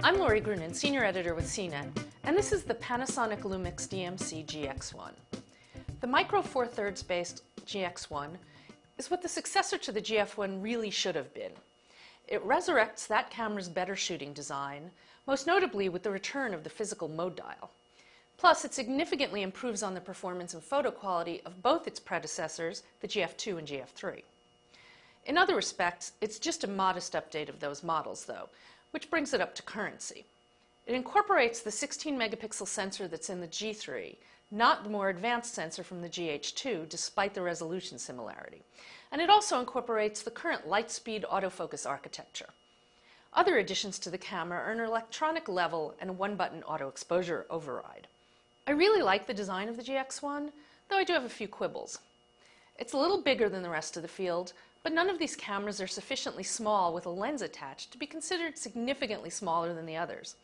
I'm Lori Grunin, Senior Editor with CNET, and this is the Panasonic Lumix DMC-GX1. The Micro Four Thirds based GX1 is what the successor to the GF1 really should have been. It resurrects that camera's better shooting design, most notably with the return of the physical mode dial. Plus, it significantly improves on the performance and photo quality of both its predecessors, the GF2 and GF3. In other respects, it's just a modest update of those models, though, which brings it up to currency. It incorporates the 16-megapixel sensor that's in the G3, not the more advanced sensor from the GH2, despite the resolution similarity. And it also incorporates the current light-speed autofocus architecture. Other additions to the camera are an electronic level and a one-button auto exposure override. I really like the design of the GX1, though I do have a few quibbles. It's a little bigger than the rest of the field, but none of these cameras are sufficiently small with a lens attached to be considered significantly smaller than the others.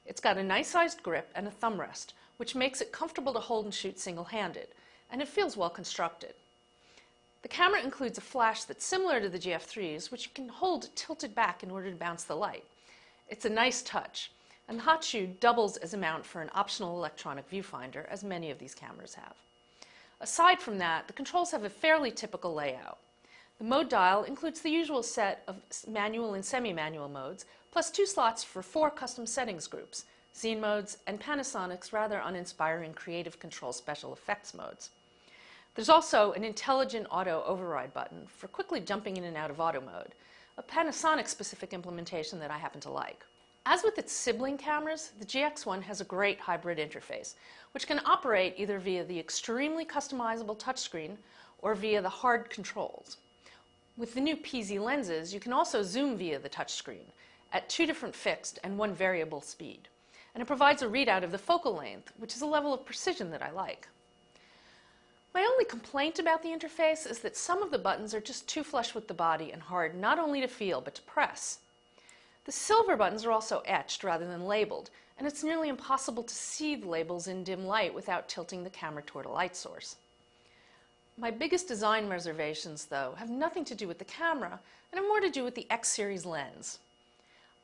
It's got a nice-sized grip and a thumb rest, which makes it comfortable to hold and shoot single-handed, and it feels well constructed. The camera includes a flash that's similar to the GF3's, which you can hold tilted back in order to bounce the light. It's a nice touch, and the hot shoe doubles as a mount for an optional electronic viewfinder, as many of these cameras have. Aside from that, the controls have a fairly typical layout. The mode dial includes the usual set of manual and semi-manual modes, plus 2 slots for 4 custom settings groups, scene modes, and Panasonic's rather uninspiring creative control special effects modes. There's also an intelligent auto override button for quickly jumping in and out of auto mode, a Panasonic-specific implementation that I happen to like. As with its sibling cameras, the GX1 has a great hybrid interface, which can operate either via the extremely customizable touchscreen or via the hard controls. With the new PZ lenses, you can also zoom via the touchscreen at 2 different fixed and 1 variable speed. And it provides a readout of the focal length, which is a level of precision that I like. My only complaint about the interface is that some of the buttons are just too flush with the body and hard not only to feel but to press. The silver buttons are also etched rather than labeled, and it's nearly impossible to see the labels in dim light without tilting the camera toward a light source. My biggest design reservations, though, have nothing to do with the camera and have more to do with the X-series lens.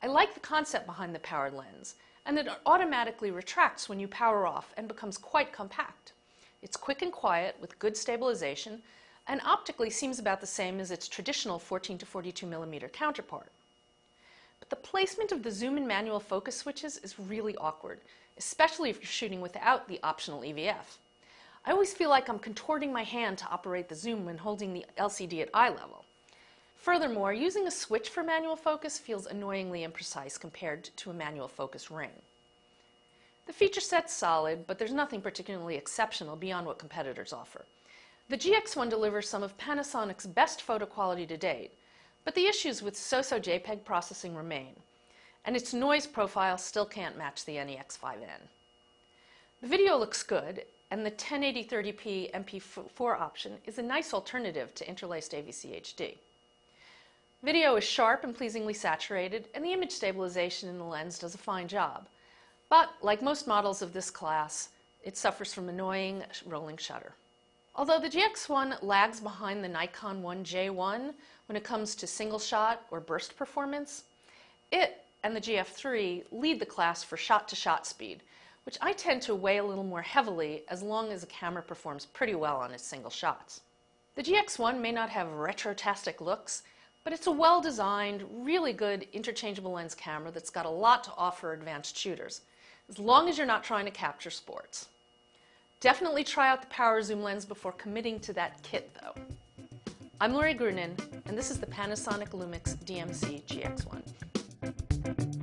I like the concept behind the powered lens, and that it automatically retracts when you power off and becomes quite compact. It's quick and quiet with good stabilization, and optically seems about the same as its traditional 14 to 42 millimeter counterpart. But the placement of the zoom and manual focus switches is really awkward, especially if you're shooting without the optional EVF. I always feel like I'm contorting my hand to operate the zoom when holding the LCD at eye level. Furthermore, using a switch for manual focus feels annoyingly imprecise compared to a manual focus ring. The feature set's solid, but there's nothing particularly exceptional beyond what competitors offer. The GX1 delivers some of Panasonic's best photo quality to date, but the issues with so-so JPEG processing remain, and its noise profile still can't match the NEX5N. The video looks good, and the 1080-30p MP4 option is a nice alternative to interlaced AVC HD. Video is sharp and pleasingly saturated, and the image stabilization in the lens does a fine job. But, like most models of this class, it suffers from annoying rolling shutter. Although the GX1 lags behind the Nikon 1J1 when it comes to single-shot or burst performance, it and the GF3 lead the class for shot-to-shot speed, which I tend to weigh a little more heavily as long as the camera performs pretty well on its single shots. The GX1 may not have retrotastic looks, but it's a well-designed, really good interchangeable lens camera that's got a lot to offer advanced shooters, as long as you're not trying to capture sports. Definitely try out the power zoom lens before committing to that kit, though. I'm Lori Grunin, and this is the Panasonic Lumix DMC-GX1.